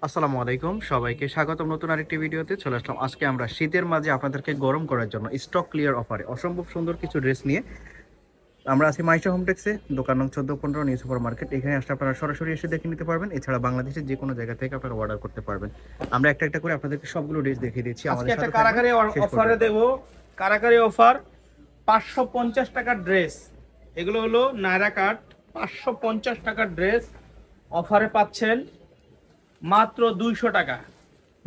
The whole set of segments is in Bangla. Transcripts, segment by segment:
আসসালামু আলাইকুম, সবাইকে স্বাগতম নতুন আরেকটি ভিডিওতে। চলে আসলাম আজকে আমরা শীতের মাঝে আপনাদেরকে গরম করার জন্য স্টক ক্লিয়ার অফারে অসম্ভব সুন্দর কিছু ড্রেস নিয়ে। আমরা আছি মাইশা হোমটেক্সে, দোকান নং 14-15 নিউ সুপার মার্কেট। এখানে আসলে আপনারা সরাসরি এসে দেখে নিতে পারবেন। এছাড়া বাংলাদেশের যে কোনো জায়গা থেকে আপনারা অর্ডার করতে পারবেন। আমরা একটা একটা করে আপনাদেরকে সবগুলো ড্রেস দেখিয়ে দিচ্ছি। আজকে আমাদের একটা সাথে থাকবেন কারাকারি শেষ অফারে পর্যন্ত। দেব। কারাকারি অফার 550 টাকার ড্রেস। এগুলো হলো নায়রা কাট। 550 টাকার ড্রেস অফারে পাচ্ছেন মাত্র 200 টাকা।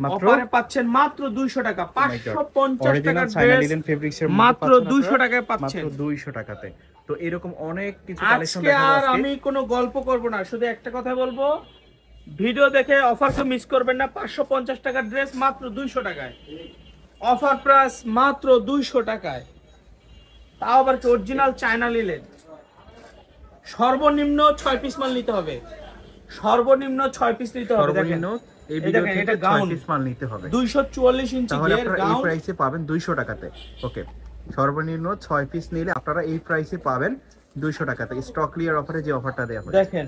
মাত্র অফারে পাচ্ছেন মাত্র 200 টাকা। 550 অরিজিনাল টাকার চায়না ড্রেস লিনেন ফেব্রিক্স এর মধ্যে মাত্র পাচ্ছেন 200 আপনারা টাকায় পাচ্ছেন। মাত্র 200 টাকাতে। তো এরকম অনেক কিছু কালেকশন আজকে দেখাবো আর আজকে। আমি কোনো গল্প করব না, শুধু একটা কথা বলবো, ভিডিও দেখে অফারকে মিস করবেন না। 550 টাকার ড্রেস মাত্র 200 টাকায়। অফার প্রাইস মাত্র 200 টাকায়, তাও আবার অরিজিনাল চায়না লিলেন। সর্বনিম্ন 6 পিস মাল নিতে হবে। সর্বনিম্ন 6 পিস নিতে হবে। দেখেন সর্বনিম্ন এই এই ভিডিও দেখেন, থেকে এটা 6 গাউন পিস মাল নিতে হবে। 244 ইঞ্চি তাহলে ঘের আপনারা এই গাউন। প্রাইসে পাবেন 200 টাকাতে। ওকে, সর্বনিম্ন 6 পিস নিলে আপনারা এই প্রাইসে পাবেন 200 টাকাতে। স্টক ক্লিয়ার অফারে যে অফারটা দেওয়া হয়েছে, দেখেন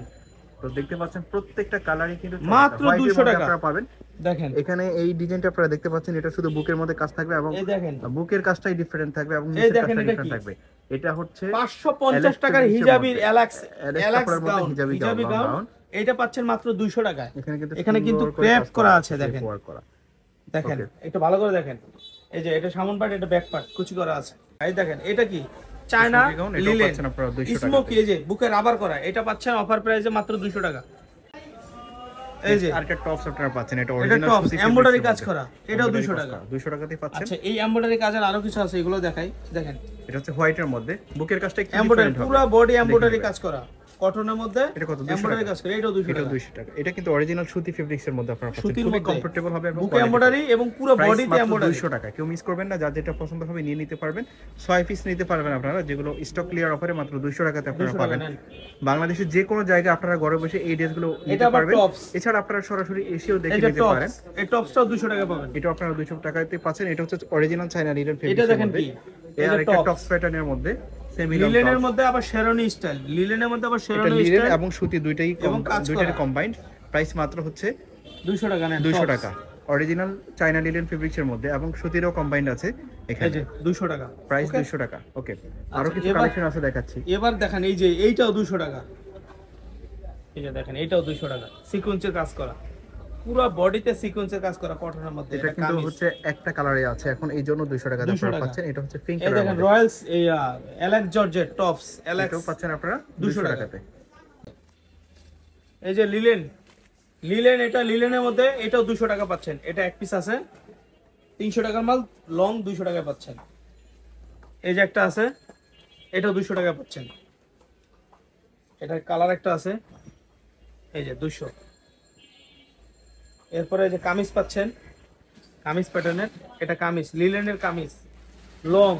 তো দেখতে পাচ্ছেন প্রত্যেকটা কালারই কিন্তু মাত্র হোয়াইটের 200 মধ্যে টাকা। আপনারা পাবেন। দেখেন এখানে এই ডিজাইনটা আপনারা দেখতে পাচ্ছেন, এটা শুধু বুকের মধ্যে কাজ থাকবে এবং এই দেখেন, বুকের কাজটাই ডিফারেন্ট থাকবে এবং এই নিচের দেখেন কাজটা এটা ডিফারেন্ট কি থাকবে। এটা হচ্ছে 550 টাকার হিজাবির এলাক্স কাপড়ের মধ্যে gown, hijabi hijabi gown. Gown. এটা পাচ্ছেন মাত্র 200 টাকায়। এখানে কিন্তু সুন্দর করে ক্র্যাপ কাজ করা আছে। দেখেন ওয়ার্ক করা। দেখেন ওকে, একটু ভালো করে দেখেন। এই যে এটা সামন পার্ট, এটা ব্যাক পার্ট কুচি করা আছে। এই দেখেন এটা কি চায়না স্মোকি গাউন, এটাও লিলেন পাচ্ছেন আপনারা 200 টাকাতে। স্মোকি। এই যে বুকে রাবার করা, এটা পাচ্ছেন অফার প্রাইসে মাত্র 200 টাকা। এই যে আরেকটা টপস আপনারা পাচ্ছেন, এটা এটা অরিজিনাল টপস সুতি এমব্রয়ডারি ফেব্রিক্সের কাজ মধ্যে। করা, এটাও 200 এমব্রয়ডারি টাকা। কাজ করা, 200 টাকাতেই পাচ্ছেন। আচ্ছা, এই এমব্রয়ডারি কাজের আরো কিছু আছে, এগুলো দেখাই। দেখেন এটা হচ্ছে হোয়াইটের মধ্যে, বুকের কাজটা একটু এমব্রয়ডারি, ডিফারেন্ট হবে। পুরো বডি এমব্রয়ডারি দেখে কাজ করা, কটনের মধ্যে এটা কত? 200 এমব্রয়ডারি টাকা। কাজ করা, এটাও 200 এটাও টাকা। 200 টাকা। এটা কিন্তু অরিজিনাল সুতি ফেব্রিক্সের মধ্যে আপনারা পাচ্ছেন, সুতির খুবই মধ্যে কমফোর্টেবল হবে এবং বুকে কোয়ালিটি এমব্রয়ডারি এবং পুরো প্রাইস বডিতে মাত্র এমব্রয়ডারি। 200 টাকা। কেউ মিস করবেন না, যার যেটা পছন্দ হবে নিয়ে নিতে পারবেন। 6 পিস নিতে পারবেন আপনারা, যেগুলো স্টক ক্লিয়ার অফারে মাত্র 200 টাকাতে আপনারা 200 টাকা পাবেন। নেন। বাংলাদেশের যে কোনো জায়গায় আপনারা ঘরে বসে এই ড্রেসগুলো এটা নিতে আবার পারবেন। টপস। এছাড়া আপনারা সরাসরি এসেও দেখে এই যে নিতে পারেন। টপস, এই টপসটাও 200 টাকা পাবেন। এটা আপনারা 200 টাকাতে পাচ্ছেন। এটা হচ্ছে অরিজিনাল চায়না লিনেন এটা ফেব্রিক্সের দেখেন মধ্যে। কি, এই এটা আরেকটা টপস টপস প্যাটার্নের মধ্যে সেমি লং লিলেনের টপস। মধ্যে আবার শেরনি স্টাইল, লিলেনের মধ্যে আবার এটা শেরনি লিনেন স্টাইল এবং সুতি দুইটাই এবং কাজ করা। কম্বাইন্ড। প্রাইস মাত্র হচ্ছে 200 টাকা নেন। 200 টপস। টাকা। অরিজিনাল চায়না লিনেন ফেব্রিক্সের মধ্যে এবং সুতিরও কম্বাইন্ড আছে এই এখানে। যে 200 টাকা প্রাইস Okay? 200 টাকা। ওকে, আরো আচ্ছা, কিছু এবার- কালেকশন আছে দেখাচ্ছি। এবার দেখেন এই যে এইটাও 200 টাকা। এই যে দেখেন এইটাও 200 টাকা, সিকোয়েন্সের কাজ করা, পুরো বডিতে সিকোয়েন্সের কাজ করা কটনের মধ্যে। এটা কিন্তু কামিজ হচ্ছে একটা কালারে আছে এখন, এই জন্য 200 টাকা 200 আপনারা টাকা। পাচ্ছেন। এটা হচ্ছে পিঙ্ক এই কালারের দেখেন মধ্যে। রয়্যালস, এই অ্যালেক্স জর্জেট টপস, অ্যালেক্স এটাও পাচ্ছেন আপনারা 200 200 টাকা। টাকাতে। এই যে লিলেন, লিলেন এটা লিলেনের মধ্যে, এটাও 200 টাকা পাচ্ছেন। এটা এক পিস আছে, 300 টাকার মাল, লং 200 টাকায় পাচ্ছেন। এই যে একটা আছে, এটাও 200 টাকা পাচ্ছেন। এটার কালার একটা আছে, এই যে 200। এরপরে এই যে কামিজ পাচ্ছেন, কামিজ প্যাটার্নের। এটা কামিজ, লিলেনের কামিজ, লং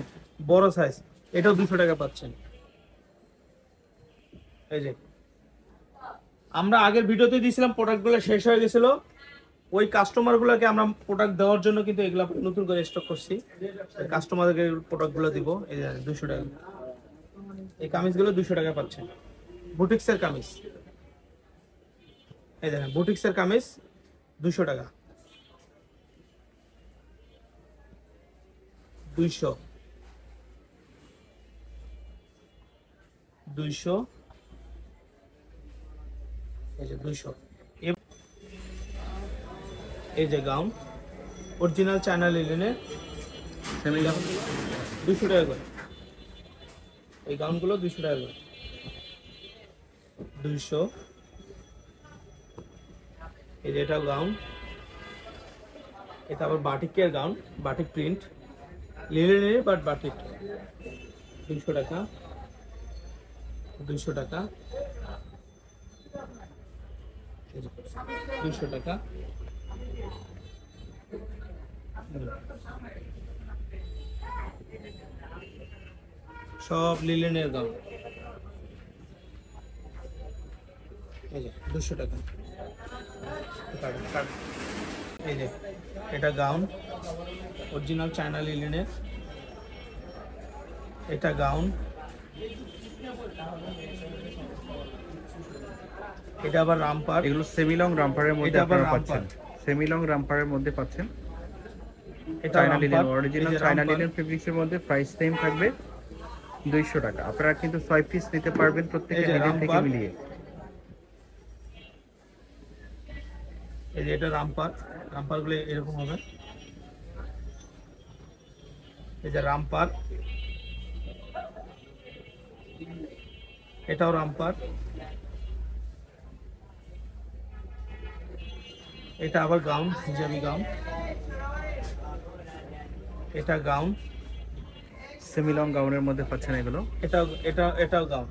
বড় সাইজ, এটাও 200 টাকা পাচ্ছেন। এই যে আমরা আগের ভিডিওতে দিয়েছিলাম, প্রোডাক্টগুলো শেষ হয়ে গেছিল। ওই কাস্টমারগুলোকে আমরা প্রোডাক্ট দেওয়ার জন্য কিন্তু এগুলো নতুন করে স্টক করছি। কাস্টমারকে প্রোডাক্টগুলো দিব। এই যে 200 টাকা, এই কামিজগুলো 200 টাকা পাচ্ছেন। বুটিক্সের কামিজ, এই দেখেন বুটিক্সের কামিজ 200 টাকা। 200 200, এই যে 200। এই যে গাউন অরিজিনাল চায়না লিলেনের, সেমি লং 200 টাকা করে। এই গাউনগুলো 200 টাকা করে। 200। এই যে এটাও গাউন, এটা আবার বাটিকের গাউন, বাটিক প্রিন্ট, লিলেনের বাট বাটিক। 200 টাকা, 200 টাকা, 200 টাকা। সব লিলেনের গাউন। এই যে 200 টাকা। এই যে এটা গাউন অরিজিনাল চায়না লিলেনের, এটা গাউন এটা আবার রামপার, এগুলো সেমি লং রামপারের মধ্যে এটা আবার আপনারা রামপার। পাচ্ছেন, সেমি লং রামপারের মধ্যে পাচ্ছেন। এটা চায়না লিনেন, রামপার, অরিজিনাল এই যে চায়না রামপার। লিনেন ফেব্রিক্সের মধ্যে প্রাইস সেম থাকবে 200 টাকা। আপনারা কিন্তু 6 পিস নিতে পারবেন প্রত্যেকটা এই যে ডিজাইন থেকে রামপার। মিলিয়ে। এই যে এটা রামপার, রামপার গুলো এরকম হবে। এই যে রামপার, এটাও রামপার। এটা আবার গাউন, হিজাবি গাউন। এটা গাউন, সেমি লং গাউনের মধ্যে পাচ্ছেন এগুলো। এটাও গাউন।